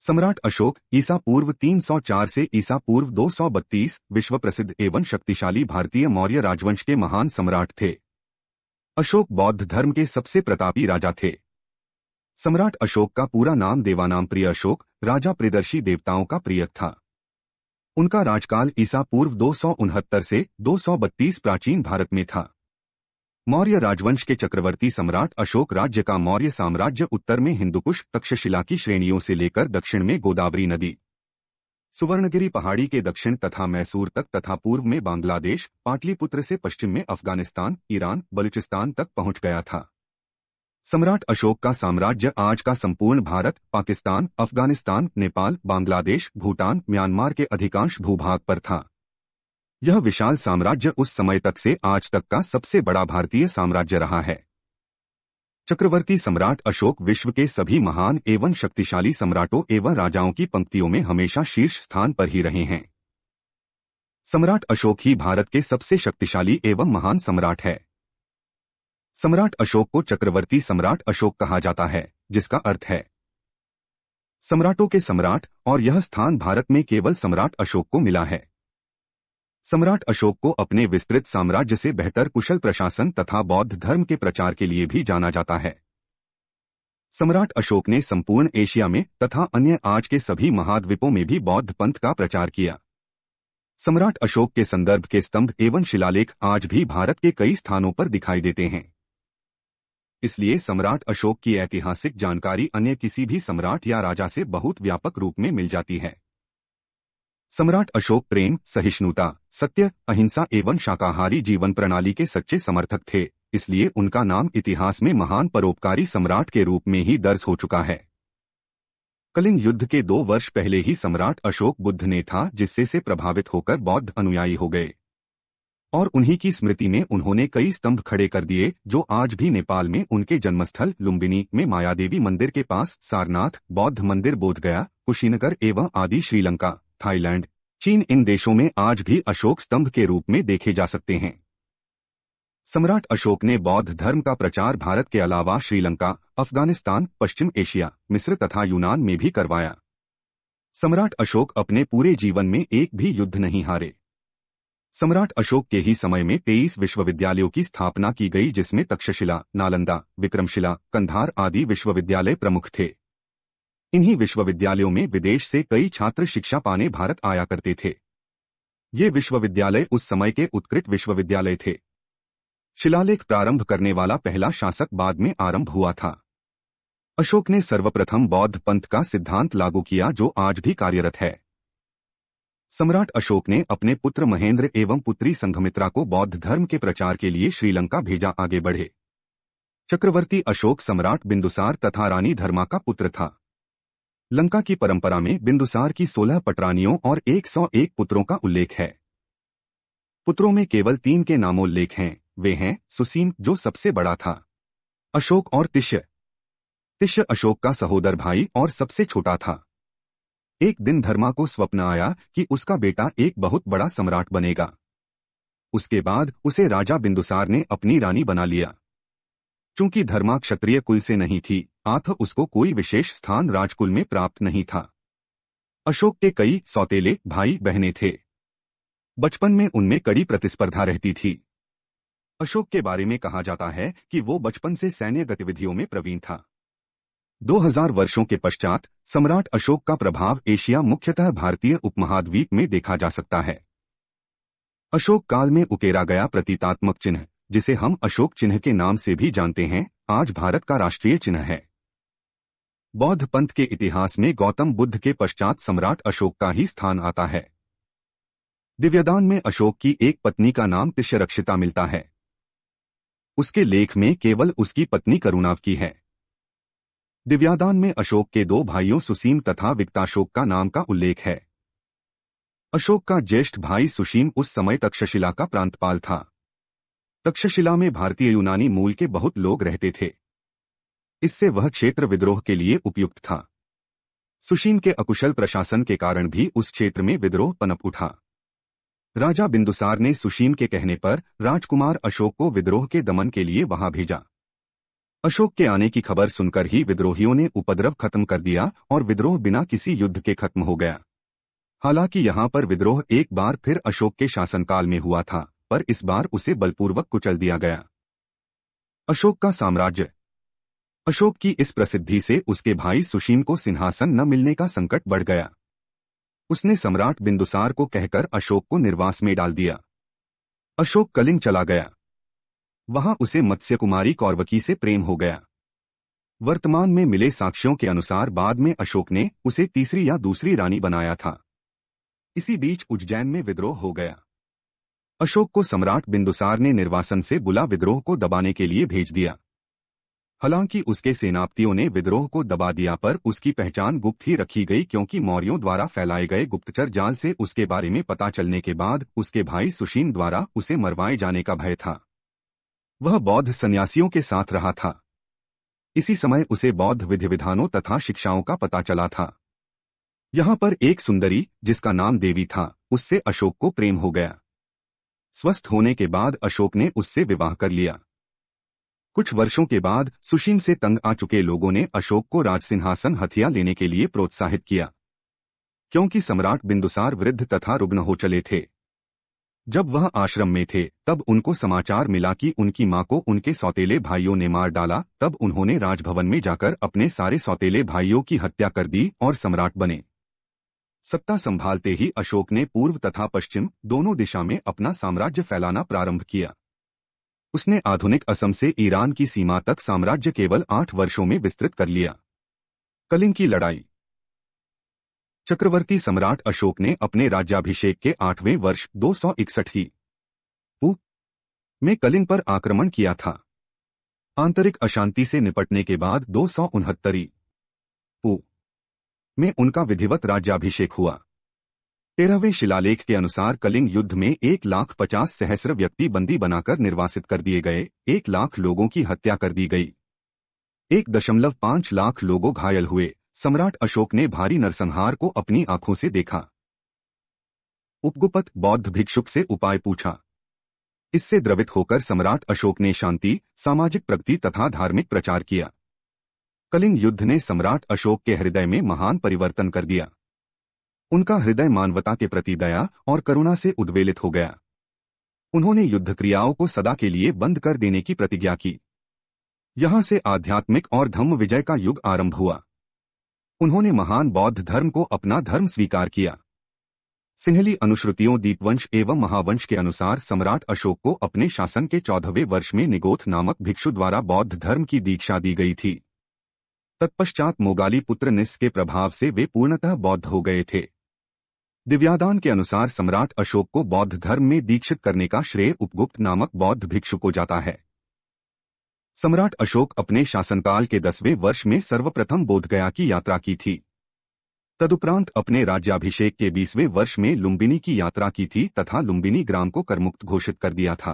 सम्राट अशोक ईसा पूर्व 304 से ईसा पूर्व 232 विश्व प्रसिद्ध एवं शक्तिशाली भारतीय मौर्य राजवंश के महान सम्राट थे। अशोक बौद्ध धर्म के सबसे प्रतापी राजा थे। सम्राट अशोक का पूरा नाम देवानाम प्रिय अशोक, राजा प्रियदर्शी देवताओं का प्रिय था। उनका राजकाल ईसा पूर्व 269 से 232 प्राचीन भारत में था। मौर्य राजवंश के चक्रवर्ती सम्राट अशोक राज्य का मौर्य साम्राज्य उत्तर में हिंदुकुश तक्षशिला की श्रेणियों से लेकर दक्षिण में गोदावरी नदी, सुवर्णगिरी पहाड़ी के दक्षिण तथा मैसूर तक तथा पूर्व में बांग्लादेश, पाटलिपुत्र से पश्चिम में अफगानिस्तान, ईरान, बलूचिस्तान तक पहुंच गया था। सम्राट अशोक का साम्राज्य आज का संपूर्ण भारत, पाकिस्तान, अफगानिस्तान, नेपाल, बांग्लादेश, भूटान, म्यांमार के अधिकांश भूभाग पर था। यह विशाल साम्राज्य उस समय तक से आज तक का सबसे बड़ा भारतीय साम्राज्य रहा है। चक्रवर्ती सम्राट अशोक विश्व के सभी महान एवं शक्तिशाली सम्राटों एवं राजाओं की पंक्तियों में हमेशा शीर्ष स्थान पर ही रहे हैं। सम्राट अशोक ही भारत के सबसे शक्तिशाली एवं महान सम्राट है। सम्राट अशोक को चक्रवर्ती सम्राट अशोक कहा जाता है, जिसका अर्थ है सम्राटों के सम्राट, और यह स्थान भारत में केवल सम्राट अशोक को मिला है। सम्राट अशोक को अपने विस्तृत साम्राज्य से बेहतर कुशल प्रशासन तथा बौद्ध धर्म के प्रचार के लिए भी जाना जाता है। सम्राट अशोक ने संपूर्ण एशिया में तथा अन्य आज के सभी महाद्वीपों में भी बौद्ध पंथ का प्रचार किया। सम्राट अशोक के संदर्भ के स्तंभ एवं शिलालेख आज भी भारत के कई स्थानों पर दिखाई देते हैं। इसलिए सम्राट अशोक की ऐतिहासिक जानकारी अन्य किसी भी सम्राट या राजा से बहुत व्यापक रूप में मिल जाती है। सम्राट अशोक प्रेम, सहिष्णुता, सत्य, अहिंसा एवं शाकाहारी जीवन प्रणाली के सच्चे समर्थक थे, इसलिए उनका नाम इतिहास में महान परोपकारी सम्राट के रूप में ही दर्ज हो चुका है। कलिंग युद्ध के 2 वर्ष पहले ही सम्राट अशोक बुद्ध ने था, जिससे से प्रभावित होकर बौद्ध अनुयायी हो गए, और उन्हीं की स्मृति में उन्होंने कई स्तंभ खड़े कर दिए, जो आज भी नेपाल में उनके जन्मस्थल लुम्बिनी में मायादेवी मंदिर के पास, सारनाथ बौद्ध मंदिर बोधगया, कुशीनगर एवं आदि श्रीलंका, थाईलैंड, चीन इन देशों में आज भी अशोक स्तंभ के रूप में देखे जा सकते हैं। सम्राट अशोक ने बौद्ध धर्म का प्रचार भारत के अलावा श्रीलंका, अफगानिस्तान, पश्चिम एशिया, मिस्र तथा यूनान में भी करवाया। सम्राट अशोक अपने पूरे जीवन में एक भी युद्ध नहीं हारे। सम्राट अशोक के ही समय में 23 विश्वविद्यालयों की स्थापना की गई, जिसमें तक्षशिला, नालंदा, विक्रमशिला, कंधार आदि विश्वविद्यालय प्रमुख थे। इन्हीं विश्वविद्यालयों में विदेश से कई छात्र शिक्षा पाने भारत आया करते थे। ये विश्वविद्यालय उस समय के उत्कृष्ट विश्वविद्यालय थे। शिलालेख प्रारंभ करने वाला पहला शासक बाद में आरंभ हुआ था। अशोक ने सर्वप्रथम बौद्ध पंथ का सिद्धांत लागू किया, जो आज भी कार्यरत है। सम्राट अशोक ने अपने पुत्र महेंद्र एवं पुत्री संघमित्रा को बौद्ध धर्म के प्रचार के लिए श्रीलंका भेजा, आगे बढ़े। चक्रवर्ती अशोक सम्राट बिंदुसार तथा रानी धर्मा का पुत्र था। लंका की परंपरा में बिंदुसार की 16 पटरानियों और 101 पुत्रों का उल्लेख है। पुत्रों में केवल 3 के नामोल्लेख हैं। वे हैं सुसीम, जो सबसे बड़ा था, अशोक और तिष्य। तिष्य अशोक का सहोदर भाई और सबसे छोटा था। एक दिन धर्मा को स्वप्न आया कि उसका बेटा एक बहुत बड़ा सम्राट बनेगा। उसके बाद उसे राजा बिंदुसार ने अपनी रानी बना लिया। चूंकि धर्मा क्षत्रिय कुल से नहीं थी, अतः उसको कोई विशेष स्थान राजकुल में प्राप्त नहीं था। अशोक के कई सौतेले भाई बहनें थे। बचपन में उनमें कड़ी प्रतिस्पर्धा रहती थी। अशोक के बारे में कहा जाता है कि वो बचपन से सैन्य गतिविधियों में प्रवीण था। 2000 वर्षों के पश्चात सम्राट अशोक का प्रभाव एशिया, मुख्यतः भारतीय उपमहाद्वीप में देखा जा सकता है। अशोक काल में उकेरा गया प्रतीकात्मक चिन्ह, जिसे हम अशोक चिन्ह के नाम से भी जानते हैं, आज भारत का राष्ट्रीय चिन्ह है। बौद्ध पंथ के इतिहास में गौतम बुद्ध के पश्चात सम्राट अशोक का ही स्थान आता है। दिव्यदान में अशोक की एक पत्नी का नाम तिष्यरक्षिता मिलता है। उसके लेख में केवल उसकी पत्नी करुणाव की है। दिव्यादान में अशोक के 2 भाइयों सुसीम तथा विक्ताशोक का नाम का उल्लेख है। अशोक का ज्येष्ठ भाई सुशीम उस समय तक्षशिला का प्रांतपाल था। तक्षशिला में भारतीय यूनानी मूल के बहुत लोग रहते थे, इससे वह क्षेत्र विद्रोह के लिए उपयुक्त था। सुशीम के अकुशल प्रशासन के कारण भी उस क्षेत्र में विद्रोह पनप उठा। राजा बिंदुसार ने सुशीम के कहने पर राजकुमार अशोक को विद्रोह के दमन के लिए वहां भेजा। अशोक के आने की खबर सुनकर ही विद्रोहियों ने उपद्रव खत्म कर दिया और विद्रोह बिना किसी युद्ध के खत्म हो गया। हालांकि यहाँ पर विद्रोह एक बार फिर अशोक के शासनकाल में हुआ था, पर इस बार उसे बलपूर्वक कुचल दिया गया। अशोक का साम्राज्य। अशोक की इस प्रसिद्धि से उसके भाई सुशीम को सिंहासन न मिलने का संकट बढ़ गया। उसने सम्राट बिंदुसार को कहकर अशोक को निर्वास में डाल दिया। अशोक कलिंग चला गया। वहां उसे मत्स्यकुमारी कौरवकी से प्रेम हो गया। वर्तमान में मिले साक्ष्यों के अनुसार बाद में अशोक ने उसे तीसरी या दूसरी रानी बनाया था। इसी बीच उज्जैन में विद्रोह हो गया। अशोक को सम्राट बिंदुसार ने निर्वासन से बुला विद्रोह को दबाने के लिए भेज दिया। हालांकि उसके सेनापतियों ने विद्रोह को दबा दिया, पर उसकी पहचान गुप्त ही रखी गई, क्योंकि मौर्यों द्वारा फैलाए गए गुप्तचर जाल से उसके बारे में पता चलने के बाद उसके भाई सुशीन द्वारा उसे मरवाए जाने का भय था। वह बौद्ध सन्यासियों के साथ रहा था। इसी समय उसे बौद्ध विधि विधानों तथा शिक्षाओं का पता चला था। यहाँ पर एक सुंदरी जिसका नाम देवी था, उससे अशोक को प्रेम हो गया। स्वस्थ होने के बाद अशोक ने उससे विवाह कर लिया। कुछ वर्षों के बाद सुशीन से तंग आ चुके लोगों ने अशोक को राजसिंहासन हथिया लेने के लिए प्रोत्साहित किया, क्योंकि सम्राट बिंदुसार वृद्ध तथा रुग्ण हो चले थे। जब वह आश्रम में थे तब उनको समाचार मिला कि उनकी मां को उनके सौतेले भाइयों ने मार डाला। तब उन्होंने राजभवन में जाकर अपने सारे सौतेले भाइयों की हत्या कर दी और सम्राट बने। सत्ता संभालते ही अशोक ने पूर्व तथा पश्चिम दोनों दिशा में अपना साम्राज्य फैलाना प्रारंभ किया। उसने आधुनिक असम से ईरान की सीमा तक साम्राज्य केवल 8 वर्षों में विस्तृत कर लिया। कलिंग की लड़ाई। चक्रवर्ती सम्राट अशोक ने अपने राज्याभिषेक के 8वें वर्ष 261 पू में कलिंग पर आक्रमण किया था। आंतरिक अशांति से निपटने के बाद 269 पू में उनका विधिवत राज्याभिषेक हुआ। 13वें शिलालेख के अनुसार कलिंग युद्ध में 1,50,000 व्यक्ति बंदी बनाकर निर्वासित कर दिए गए, 1 लाख लोगों की हत्या कर दी गई, 1.5 लाख लोगों घायल हुए। सम्राट अशोक ने भारी नरसंहार को अपनी आंखों से देखा। उपगुपत बौद्ध भिक्षुक से उपाय पूछा। इससे द्रवित होकर सम्राट अशोक ने शांति, सामाजिक प्रगति तथा धार्मिक प्रचार किया। कलिंग युद्ध ने सम्राट अशोक के हृदय में महान परिवर्तन कर दिया। उनका हृदय मानवता के प्रति दया और करुणा से उद्वेलित हो गया। उन्होंने युद्ध क्रियाओं को सदा के लिए बंद कर देने की प्रतिज्ञा की। यहां से आध्यात्मिक और धम्म विजय का युग आरंभ हुआ। उन्होंने महान बौद्ध धर्म को अपना धर्म स्वीकार किया। सिंहली अनुश्रुतियों दीपवंश एवं महावंश के अनुसार सम्राट अशोक को अपने शासन के 14वें वर्ष में निगोथ नामक भिक्षु द्वारा बौद्ध धर्म की दीक्षा दी गई थी। तत्पश्चात मोगाली पुत्र निस के प्रभाव से वे पूर्णतः बौद्ध हो गए थे। दिव्यादान के अनुसार सम्राट अशोक को बौद्ध धर्म में दीक्षित करने का श्रेय उपगुप्त नामक बौद्ध भिक्षु को जाता है। सम्राट अशोक अपने शासनकाल के 10वें वर्ष में सर्वप्रथम बोधगया की यात्रा की थी। तदुपरांत अपने राज्याभिषेक के 20वें वर्ष में लुम्बिनी की यात्रा की थी तथा लुम्बिनी ग्राम को करमुक्त घोषित कर दिया था।